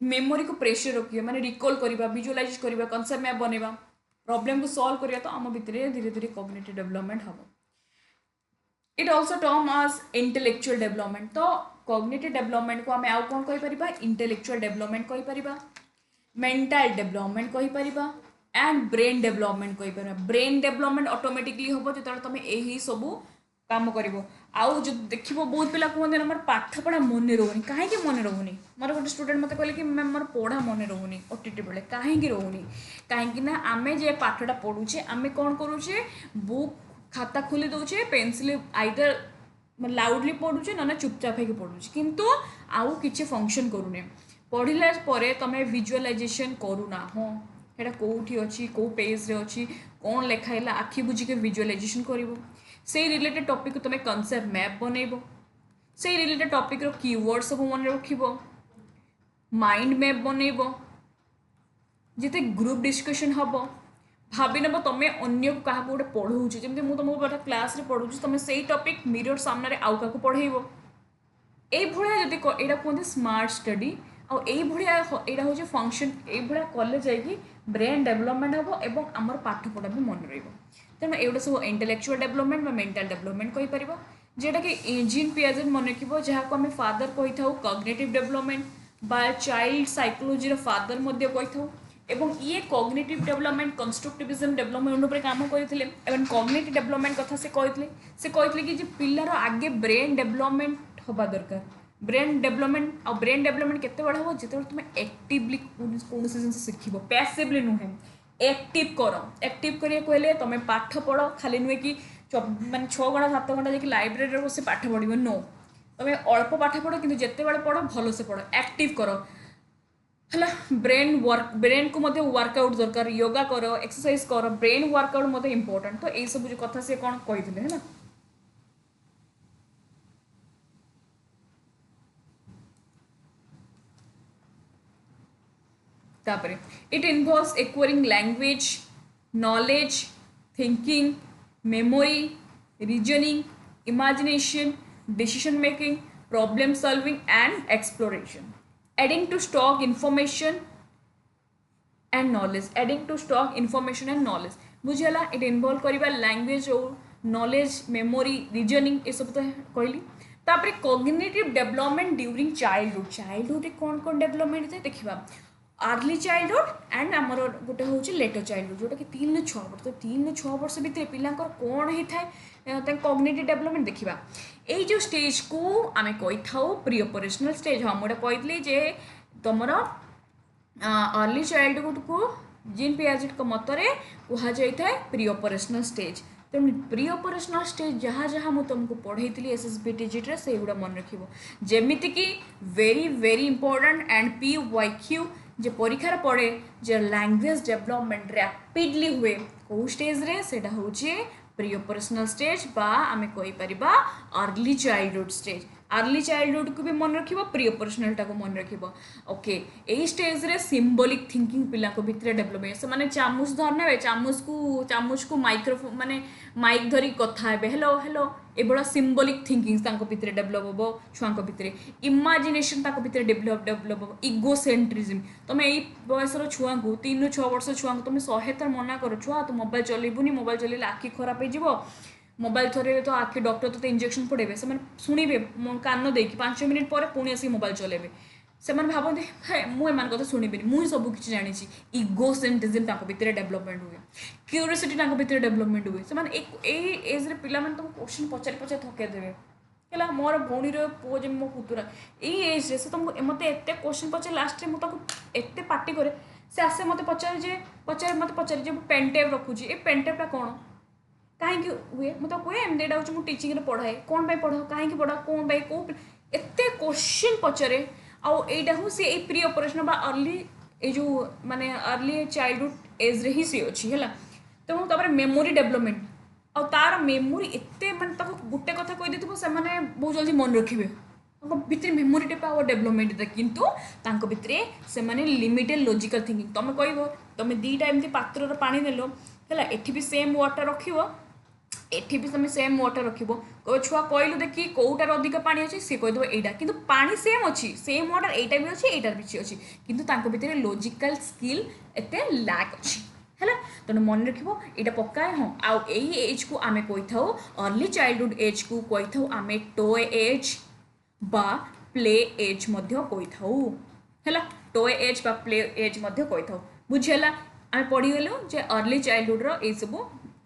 मेमोरी को प्रेशर रखिए माने रिकॉल करवा विजुअलाइज करवा कॉन्सेप्ट मैप बनवा प्रॉब्लम को सॉल्व करवा तो आम भितर धीरे धीरे कॉग्निटिव डेवलपमेंट हम इट ऑल्सो टर्म आज इंटेलेक्चुअल डेवलपमेंट तो कॉग्निटिव डेवलपमेंट को आम आउ कौन कहीपर इंटेलेक्चुअल डेवलपमेंट कहीपर मेंटल डेवलपमेंट कहीपर एंड ब्रेन डेवलपमेंट कहीपर ब्रेन डेवलपमेंट ऑटोमेटिकली हम जो तुम यही सब काम कर आउ जो देख बहुत पिला कहते मोर पाठ पढ़ा मन रोनी कहीं मन रोनी मोर गोटे स्टूडेंट मत कहले कि मैम मोर पढ़ा मन रोनी ओटीटी बेले कहीं रोनी कहीं आम जे पाठटा पढ़ुचे आम कौन करुचे बुक खाता खोली दौचे पेनसिल आइदर लाउडली पढ़ुचे ना चुपचाप होकर पढ़ुचे किंतु आउ किसी फंक्शन करूने पढ़ला तुम विजुअलाइजेशन करूना हाँ यहाँ कौटी अच्छी कौ पेज रे अच्छी कौन लिखाई आखि बुझिक विजुअलाइजेशन कर से रिलेटेड टॉपिक को तुम्हें कॉन्सेप्ट मैप बनइब से रिलेटेड टॉपिक रो कीवर्ड सब मन रख माइंड मैप बनइब जिते ग्रुप डिस्कशन हम भाभी नब तुम अन्य को क्या गोटे पढ़ाऊँ जमी मुझे तुमको क्लास रे पढ़ू तुम से टॉपिक मिरर सामने आउ क्या पढ़ेब ये जब यहाँ कहते स्मार्ट स्टडी आया हूँ फंक्शन ये कले जाकि ब्रेन डेवलपमेंट हम एवं आमर पाठ पढ़ा भी मन रही तेणु एगुटा सब इंटेलेक्चुअल डेवलपमेंट व मेंटल डेवलपमेंट कहीपर जोटा कि जीन पियाजे मन रखिए जहाँ को आम फादर कही था कॉग्निटिव डेवलपमेंट बा चाइल्ड साइकोलॉजी फादर कही था एवं ये कॉग्निटिव डेवलपमेंट कंस्ट्रक्टिविज्म डेवलपमेंट उपर काम करते कॉग्निटिव डेवलपमेंट कथा से कहते कि पिलार आगे ब्रेन डेवलपमेंट हवा दरकार ब्रेन डेवलपमेंट केते बड़ा हो जिते तुम एक्टिवली कौन जिन शिख पैसिवली नुहे एक्टिव करा कहले तुम पाठ पढ़ खाली नुहे कि माने 6 घंटा 7 घंटा जाकि लाइब्रेरी बस पाठ पढ़ नो तुम अल्प पाठ पढ़ कि जिते बड़े पढ़ भल से पढ़ एक्टिव कर है ब्रेन को वर्कआउट दरकार योगा कर एक्सरसाइज कर ब्रेन वर्कआउट इंपोर्टेंट तो यही सब जो कथा से कौन कही है ना it involves acquiring language knowledge thinking memory reasoning imagination decision making problem solving and exploration adding to stock information and knowledge बुझे इट इन्वॉल्व करवा लैंग्वेज और नॉलेज मेमोरी रीजनिंग ये सब तो कहली तापर कॉग्निटिव डेवलपमेंट ड्यूरिंग चाइल्डहुड कौन कौन डेवलपमेंट है देखा अर्ली चाइल्डहुड एंड आमर गोटे हूँ लेटर चाइल्डहुड जोटा कि 3 ରୁ 6 वर्ष तो 3 ରୁ 6 वर्ष भितर पिला कौन होता है कॉग्निटिव डेवलपमेंट देखा यही जो स्टेज को आम कही था प्री ऑपरेशनल स्टेज हाँ मुझे कहली जे तुम अर्ली चाइल्डहुड को जीन पियाजेट मतरे कहुई प्री ऑपरेशनल स्टेज तेणु प्री ऑपरेशनल स्टेज जहाँ जहाँ मुझे तुमको पढ़ाई SSB डिजिट से गुड़ा मन रख जमीती कि very very important and PYQ जे परीक्षार पड़े जे लैंग्वेज डेवलपमेंट रैपिडली हुए कौ स्टेज रे सेटा होचे प्री ऑपरेशनल स्टेज बा आमे कहि परिबा early childhood stage early childhood को भी मन रखिबो प्री ऑपरेशनल टा को मन रखिबो ओके एई स्टेज रे सिंबॉलिक थिंकिंग पिला को भितर डेवलपमेंट से माने चामच धरने चामच को माइक्रोफोन माने माइक धरी कथा हेबे hello hello Ebola symbolic thinking तांको भितर डेवलप होबो छुआंको भितर इमेजिनेशन तांको भितर डेवलप होबो इगोसेंट्रिज्म तमे एई बयसर छुआंको 3-6 वर्ष छुआंको तमे 100 थर मना करो छुआ तो मोबाइल चलेबुनी मोबाइल चलेले आखि खराब हे जिवो मोबाइल थरे तो आखि डॉक्टर तो इंजेक्शन पड़ेबे से शुणिबे कान देकी 5 मिनिट पर पुणी आसी मोबाइल चलेबे से भावती हे मुझे एम कथा शुणिबिनी मुझे सब किसी जानी इगोसेंट्रिज्म भितर डेवलपमेंट हुए क्यूरियोसिटी भितर डेवलपमेंट हुए से एज पिला तुमको क्वेश्चन पचारि पचारि थकेदेवे है मोर भौणी पुओ जमी मो पुतुरा एज से तुमको मत एत क्वेश्चन पचार लास्ट में मुझे एत पार्टी करे से आसे मत पचारे मत पचारे पेनटेप रखुची ए पेनटेपटा कौन कहीं हुए मुझे कहे एमती एटा हूँ टीचिंग पढ़ाए कौन पढ़ाओ कहीं पढ़ाओ कौन कौ एत क्वेश्चन पचारे आईटा हूँ सी प्री ऑपरेशन बा अर्ली ये जो माने अर्ली चाइल्डहुड एज रे ही सी अच्छी है तेणु तापर मेमोरी डेवलपमेंट आ तार मेमोरी एत माने गोटे कथा कही देथिबो से माने बहुत जल्दी मन रखिबे भितर मेमोरी पावर डेवलपमेंट भितर भितर से माने लिमिटेड लॉजिकल थिंकिंग तुम कह तुम दीटा एमती पात्र पानी नेलो है एठी भी सेम वाटर रखिबो एठी भी तुम सेम वाटर रखिबो कह छुआ कहलु देखी कौटार अधिक पानी अच्छी सी कहीदेव एटा कि पानी सेम अच्छी सेम वाटर एटा भी अच्छी एटार भी अच्छी किंतु भितर लॉजिकल स्किल एते लैक अच्छी है तेणु मन रखिबो एटा पक्का हाँ आउ एज को आमे कही था अर्ली चाइल्डहुड एज को कही था आमे टॉय एज बा प्ले एज मध्य कही था है टॉय एज बा प्ले एज मध्य कही था बुझीगला आमे पढ़ीगलु जे अर्ली चाइल्डहुड रो ए सब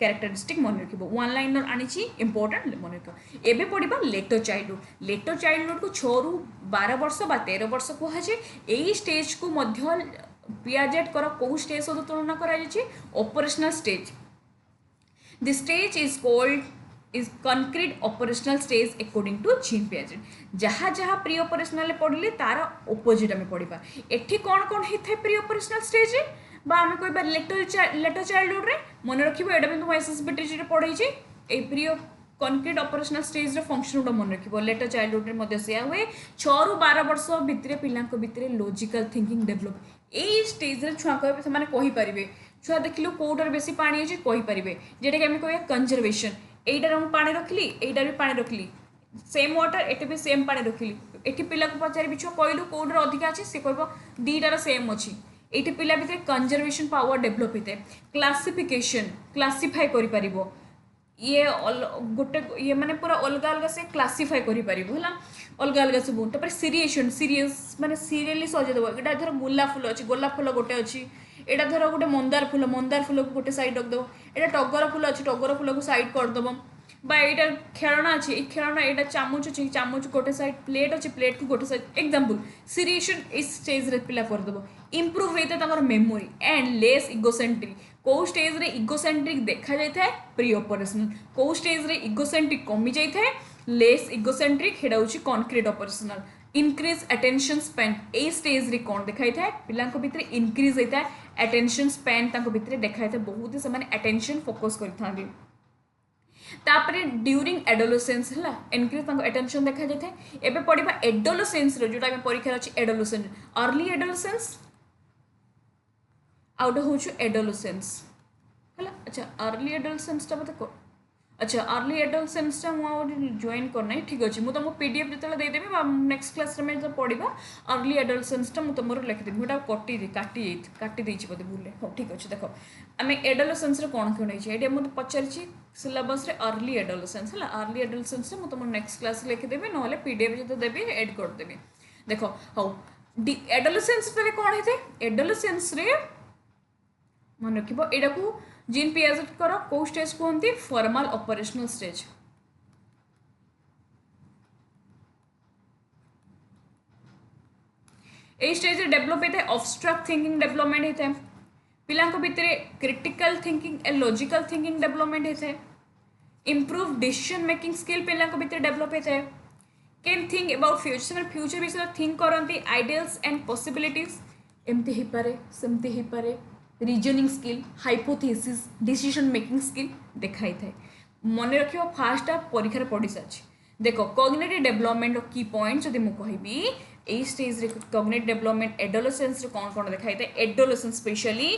कैरेक्टरिस्टिक मन रखिबो वन लाइनर आनी इंपोर्टेंट मन रख एबे पढ़ा लेटर चाइल्डहुड को 6-12 वर्ष बा 13 वर्ष कहुए यही स्टेज को मध्य पियाजेट कर कौ स्टेज सहित तुलना कर operational stage the stage is called is concrete operational stage according to Jean Piaget जहाँ जहाँ प्री ऑपरेशनल पढ़ले तार ऑपोजिट आम पढ़ा एठी कौन कौन होता है प्री ऑपरेशनल स्टेज बा आम कह लेटर चाइल्डहुड रे मन रखिबो एटा भी तुम एसएसबी टीजी रे पढ़ाई ए प्री कंक्रीट ऑपरेशनल स्टेज रे फंक्शन गुड़ा मन रखिबो लेटर चाइल्डहुड रे मध्य से हुए 6-12 वर्ष भितर पिला भितर logical thinking develop a stage रे छुआ कहे से कहि परिबे छुआ देखिलु कोटार बेसी पानी अछि कहि परिबे जेटा कि हम कहया कंजर्वेशन एटार हम पानी रखली एटार भी पानी रखली सेम वाटर एटे भी सेम पानी रखली एठी पिला को पचारि छुआ कहलु कोटार अधिक अछि से कहबो दीटार सेम अछि ये पिला भितर कंजर्वेशन पावर डेवलप होता है क्लासिफिकेशन क्लासीफाई कर ये गोटे ये माने पूरा अलग अलग से क्लासीफाई कर अलग अलग सब तापर सीरिएशन सीरियस माने सीरियली सजेदेव यहाँ धर गोलाप फूल अच्छी गोलाप फूल गोटे अच्छी यहाँ धर गोटे मंदार फूल को गोटे साइड रखदेव यहाँ टगर फूल अच्छी टगर फूल को साइड करदेव बा यहाँ खेलना अच्छे ये खेलना यहाँ चामच अच्छे चामच गोटे साइड प्लेट अच्छे प्लेट को गोटे साइड एग्जांपल सीरिएशन इस स्टेज रे पिला करदेव इम्प्रूव होता है मेमोरी एंड लेस इगोसेंट्रिक कौ स्टेज रे इगोसेंट्रिक देखा जाए प्री ऑपरेशनल कौ स्टेज रे इगोसेंट्रिक कमी जाए लेस इगोसेंट्रिक हेडा होची concrete operational increase attention span a stage रे कौन देखा था पिला भितर इनक्रीज होता है अटेंशन स्पैन भितर देखा था बहुत से अटेंशन फोकस करते तापरे ड्यूरिंग एडोलेसेंस है इनक्रीज अटेंशन देखा जाए एबे पढ़ा एडोलेसेंस जोटा परीक्षा अच्छी एडोलेसेंस अर्ली एडोलेसेंस आउट हूँ एडोलेसेंस है अच्छा अर्ली एडोलेसेंस मत अच्छा अर्ली एडोलेसेंस मुझे जॉइन करना ठीक अच्छे मुझे तुमको पीडीएफ जो देदेवी नेक्स्ट क्लास में जो पढ़ा अर्ली एडोलेसेंस मुझे तुम लिखिदेवी मुझे काटी बोधे भूल हाँ ठीक अच्छे देख आम एडोलेसेंस कौन कौन है मुझे पचारि सिलेबस अर्ली एडोलेसेंस है अर्ली एडोलेसेंस मुझे तुम नेक्स्ट क्लास लिखिदेवी ना पीडीएफ जो देवी एड करदेवी देख हाँ एडोलेसेंस कौन होता है एडोलेसेंस मन रख यहाँ को जीन पियाजेट कर कौ स्टेज कहते formal operational stage a stage develop होता है ऑब्स्ट्रैक्ट थिंकिंग डेवलपमेंट होता है पिला भितर critical thinking a logical thinking development होता है इम्प्रूव डिसीजन मेकिंग स्किल पिला भितर डेवलप होता है can think about future future विषय थिंक करती आइडियल्स एंड पॉसिबिलिटीज एमती हो पारे सेमती हो पारे reasoning skill hypothesis decision making skill देखाई थाए मन रखियो फास्ट आप परीक्षा पढ़ी सारी देख कॉग्निटिव डेवलपमेंट की पॉइंट जब मुझे कहबी यही स्टेज कॉग्निटिव डेवलपमेंट एडोलेसेंस कौन कौन देखाई थाए adolescence specially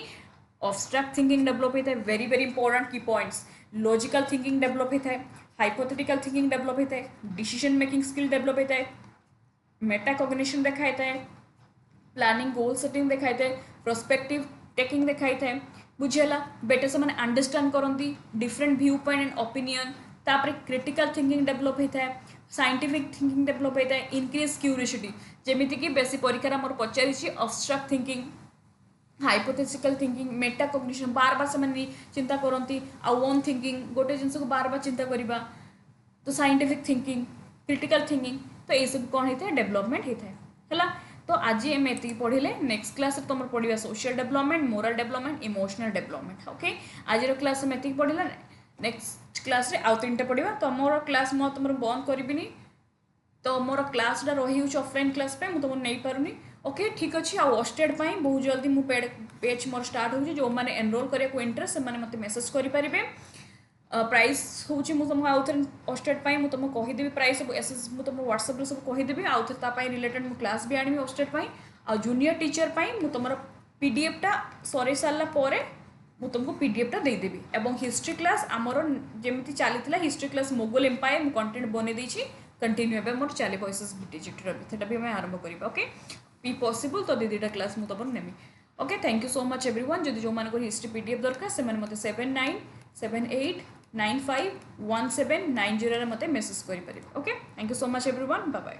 abstract thinking develop होता है वेरी वेरी इंपॉर्टेंट की पॉइंट्स लॉजिकल थिंकिंग डेवलप होता है हाइपोथेटिकल थिंकिंग डेवलप होता है डिसीजन मेकिंग स्किल डेवलप होता है मेटा कॉग्निशन देखा था प्लानिंग गोल सेटिंग देखा था प्रोस्पेक्टिव टेकिंग देखा था बुझेगा बेटर से मैंने अंडरस्टैंड करती different view point and opinion तापर क्रिटिकल थिंकिंग डेवलप होता है साइंटिफिक थिंकिंग डेवलप होता है इनक्रीज क्यूरियोसिटी जमीक बेसी परीक्षा मोर पचारि abstract thinking hypothetical thinking meta cognition बार बार से चिंता करती आन थिंकिंग गोटे जिनस को बार बार चिंता करवा तो साइंटिफिक थिंकिंग क्रिटिकल थिंकिंग तो ये सब कौन होता है डेवलपमेंट होता है तो आज एम ये पढ़े नेक्स्ट क्लास तुम पढ़ा social development moral development emotional development okay आज क्लास में ये पढ़ला नेक्स्ट क्लास रे आउ 3टा पढ़ा तो मोर क्लास तुम बंद करी तो मोर क्लासटा रही ऑफलाइन क्लास पे तुम नहीं पारुनी ओके ठीक अच्छे आउ हॉस्टेड बहुत जल्दी मु पेज मोर स्टार्ट हो जो मैंने एनरोल करने को इंटरेस्ट से मत मेसेज करेंगे प्राइस हूँ तुमको आउ थे हॉस्टेड मुझे तुमको कहीदेवी प्राइस सब एस मुझे तुम व्हाट्सएप सब कहीदेवी आउ थे रिलेटेड मु क्लास भी आनी हॉस्टेड आ जूनियर टीचर मुझे तुम पीडीएफटा सरी सारापर मुझे तुमको पीडीएफटा देदेवी एवं हिस्ट्री क्लास आमर जमी चली हिस्ट्री क्लास मोगल एम्पायर मुझे कंटेंट बनई कंटिन्यू ए मोर चलो एस बीटीजीटी भी भी आरंभ करवा ओके बी पॉसिबल तो दीटा क्लास मुझे तुम Nemi okay thank you so much everyone जदि जो मान हिस्ट्री पीडीएफ दरकार से मत 7978951790 मत मेसेज करें okay thank you so much everyone bye bye.